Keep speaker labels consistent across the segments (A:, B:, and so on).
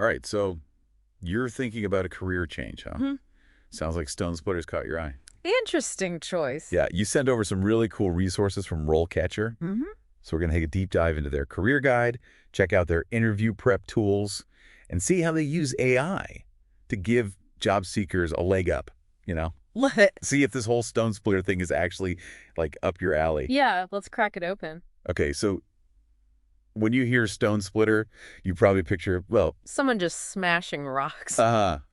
A: All right, so you're thinking about a career change, huh?
B: Hmm.
A: Sounds like stone splitters caught your eye.
B: Interesting choice.
A: Yeah, you sent over some really cool resources from RoleCatcher.
B: Mm-hmm.
A: So we're going to take a deep dive into their career guide, check out their interview prep tools, and see how they use AI to give job seekers a leg up, you know? See if this whole stone splitter thing is actually, like, up your alley.
B: Yeah, let's crack it open.
A: Okay, so when you hear stone splitter, you probably picture, well,
B: Someone just smashing rocks.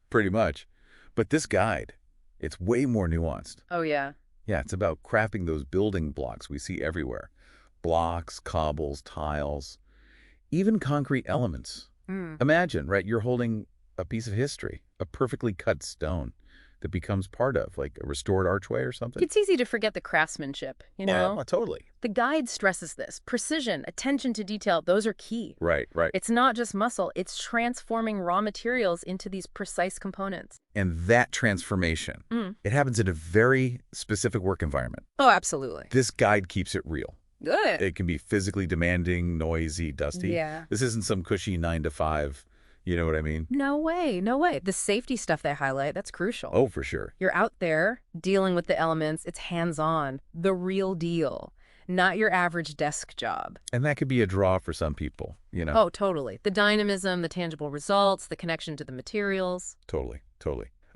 A: pretty much. But this guide, it's way more nuanced.
B: Oh, yeah.
A: Yeah, it's about crafting those building blocks we see everywhere. Blocks, cobbles, tiles, even concrete elements.
B: Mm.
A: Imagine, right, you're holding a piece of history, a perfectly cut stone that becomes part of, like, a restored archway or something.
B: It's easy to forget the craftsmanship, you know?
A: Yeah, totally.
B: The guide stresses this. Precision, attention to detail, those are key.
A: Right.
B: It's not just muscle, it's transforming raw materials into these precise components.
A: And that transformation, it happens in a very specific work environment.
B: Oh, absolutely.
A: This guide keeps it real.
B: Good.
A: It can be physically demanding, noisy, dusty.
B: Yeah.
A: This isn't some cushy 9 to 5. You know what I mean?
B: No way. The safety stuff they highlight, that's crucial.
A: Oh, for sure.
B: You're out there dealing with the elements. It's hands-on, the real deal, not your average desk job.
A: And that could be a draw for some people, you know?
B: Oh, totally. The dynamism, the tangible results, the connection to the materials.
A: Totally.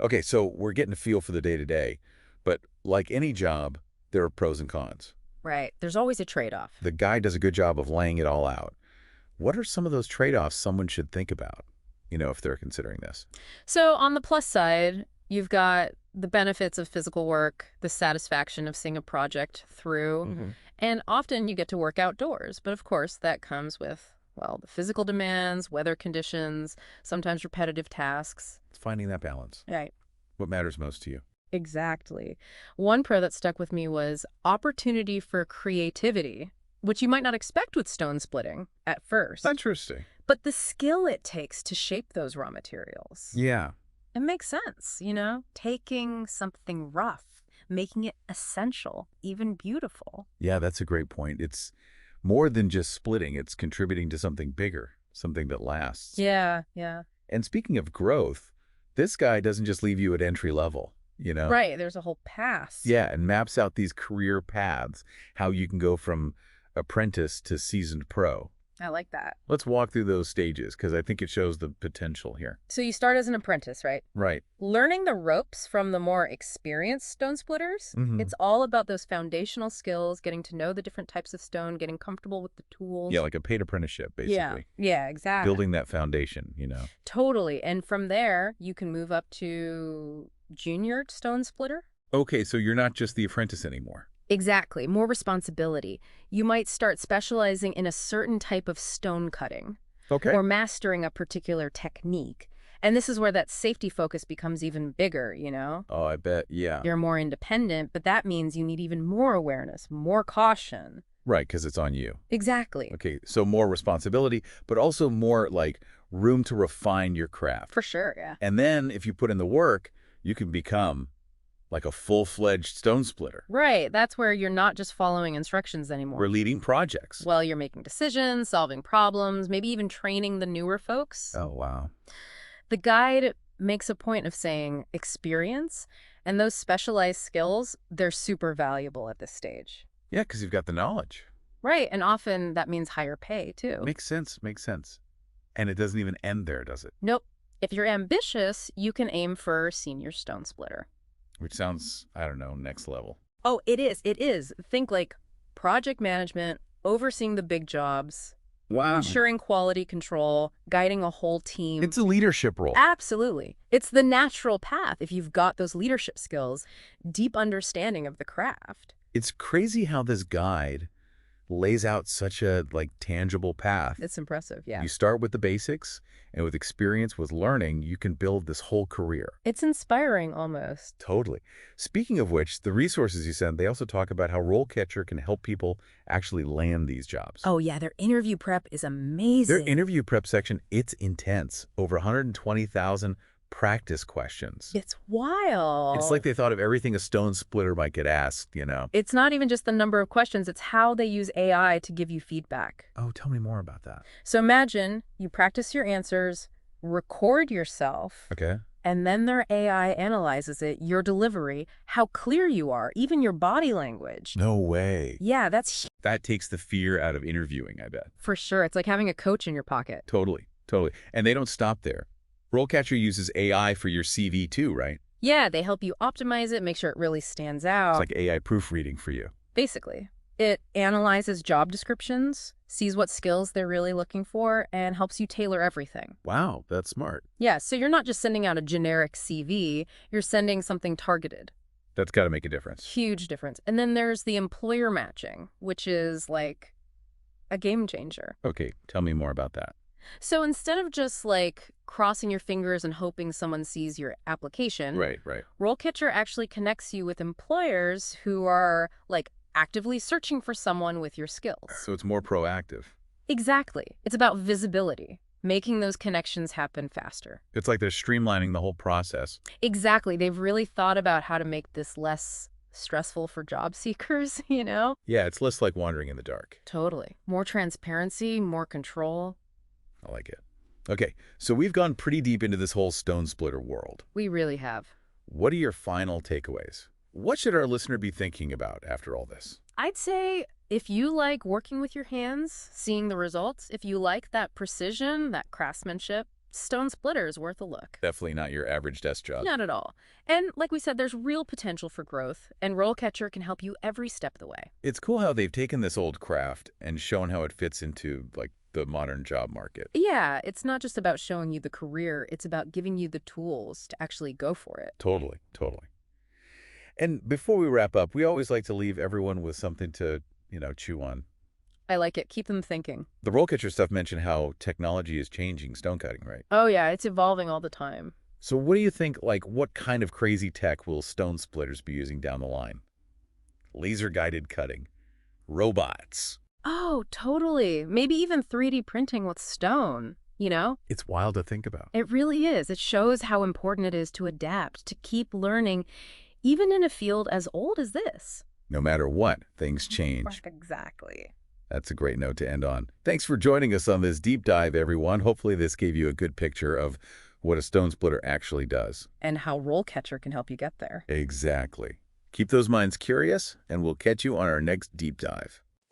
A: Okay, so we're getting a feel for the day-to-day. But like any job, there are pros and cons.
B: Right. There's always a trade-off.
A: The guide does a good job of laying it all out. What are some of those trade-offs someone should think about, you know, if they're considering this?
B: So on the plus side, you've got the benefits of physical work, the satisfaction of seeing a project through, and often you get to work outdoors. But of course, that comes with, well, the physical demands, weather conditions, sometimes repetitive tasks.
A: It's finding that balance.
B: Right.
A: What matters most to you?
B: Exactly. One pro that stuck with me was opportunity for creativity, which you might not expect with stone splitting at first.
A: Interesting.
B: But the skill it takes to shape those raw materials.
A: Yeah.
B: It makes sense, you know? Taking something rough, making it essential, even beautiful.
A: Yeah, that's a great point. It's more than just splitting. It's contributing to something bigger, something that lasts.
B: Yeah.
A: And speaking of growth, this guy doesn't just leave you at entry level, you know?
B: Right, there's a whole path.
A: Yeah, and maps out these career paths, how you can go from apprentice to seasoned pro.
B: I like that.
A: Let's walk through those stages, because I think it shows the potential here.
B: So you start as an apprentice, right?
A: Right.
B: Learning the ropes from the more experienced stone splitters. It's all about those foundational skills, getting to know the different types of stone, getting comfortable with the tools.
A: Yeah, like a paid apprenticeship, basically.
B: Yeah, exactly.
A: Building that foundation, you know.
B: Totally. And from there, you can move up to junior stone splitter.
A: Okay, so you're not just the apprentice anymore.
B: Exactly. More responsibility. You might start specializing in a certain type of stone cutting.
A: Okay.
B: Or mastering a particular technique. And this is where that safety focus becomes even bigger, you know?
A: Oh, I bet, yeah.
B: You're more independent, but that means you need even more awareness, more caution.
A: Right, because it's on you.
B: Exactly.
A: Okay, so more responsibility, but also more, like, room to refine your craft.
B: For sure, yeah.
A: And then, if you put in the work, you can become like a full-fledged stone splitter.
B: Right. That's where you're not just following instructions anymore.
A: We're leading projects.
B: Well, you're making decisions, solving problems, maybe even training the newer folks.
A: Oh, wow.
B: The guide makes a point of saying experience, and those specialized skills, they're super valuable at this stage.
A: Yeah, because you've got the knowledge.
B: Right. And often that means higher pay, too.
A: Makes sense. And it doesn't even end there, does it?
B: Nope. If you're ambitious, you can aim for senior stone splitter.
A: Which sounds, I don't know, next level.
B: Oh, it is. Think like project management, overseeing the big jobs,
A: Wow.
B: ensuring quality control, guiding a whole team.
A: It's a leadership role.
B: Absolutely. It's the natural path if you've got those leadership skills, deep understanding of the craft.
A: It's crazy how this guide lays out such a, like, tangible path.
B: It's impressive, yeah.
A: You start with the basics, and with experience, with learning, you can build this whole career.
B: It's inspiring almost.
A: Totally. Speaking of which, the resources you sent, they also talk about how RoleCatcher can help people actually land these jobs.
B: Oh, yeah, their interview prep is amazing.
A: Their interview prep section, it's intense. Over 120,000 practice questions.
B: It's wild.
A: It's like they thought of everything a stone splitter might get asked, you know?
B: It's not even just the number of questions, it's how they use AI to give you feedback.
A: Oh, tell me more about that.
B: So imagine you practice your answers, record yourself,
A: Okay.
B: and then their AI analyzes it, your delivery, how clear you are, even your body language.
A: No way.
B: Yeah, that's
A: That takes the fear out of interviewing, I bet.
B: for sure. It's like having a coach in your pocket.
A: Totally, totally. And they don't stop there. RoleCatcher uses AI for your CV too, right?
B: Yeah, they help you optimize it, make sure it really stands out.
A: It's like AI proofreading for you.
B: Basically, it analyzes job descriptions, sees what skills they're really looking for, and helps you tailor everything.
A: Wow, that's smart.
B: Yeah, so you're not just sending out a generic CV, you're sending something targeted.
A: That's got to make a difference.
B: Huge difference. And then there's the employer matching, which is like a game changer.
A: Okay, tell me more about that.
B: So instead of just like crossing your fingers and hoping someone sees your application,
A: Right.
B: RoleCatcher actually connects you with employers who are like actively searching for someone with your skills.
A: So it's more proactive.
B: Exactly. It's about visibility, making those connections happen faster.
A: It's like they're streamlining the whole process.
B: Exactly. They've really thought about how to make this less stressful for job seekers, you know?
A: Yeah, it's less like wandering in the dark.
B: Totally. More transparency, more control.
A: I like it. Okay, so we've gone pretty deep into this whole stone splitter world.
B: We really have.
A: What are your final takeaways? What should our listener be thinking about after all this?
B: I'd say if you like working with your hands, seeing the results, if you like that precision, that craftsmanship, stone splitter is worth a look.
A: Definitely not your average desk job.
B: Not at all. And like we said, there's real potential for growth, and RoleCatcher can help you every step of the way.
A: It's cool how they've taken this old craft and shown how it fits into, like, the modern job market.
B: Yeah, it's not just about showing you the career, it's about giving you the tools to actually go for it.
A: Totally. And before we wrap up, we always like to leave everyone with something to, chew on.
B: I like it. Keep them thinking.
A: The RoleCatcher stuff mentioned how technology is changing stone cutting, right?
B: Oh yeah, it's evolving all the time.
A: So what do you think, what kind of crazy tech will stone splitters be using down the line? Laser-guided cutting. Robots.
B: Oh, totally. Maybe even 3D printing with stone, you know?
A: It's wild to think about.
B: It really is. It shows how important it is to adapt, to keep learning, even in a field as old as this.
A: No matter what, things change.
B: Exactly.
A: That's a great note to end on. Thanks for joining us on this deep dive, everyone. Hopefully this gave you a good picture of what a stone splitter actually does.
B: And how RoleCatcher can help you get there.
A: Exactly. Keep those minds curious, and we'll catch you on our next deep dive.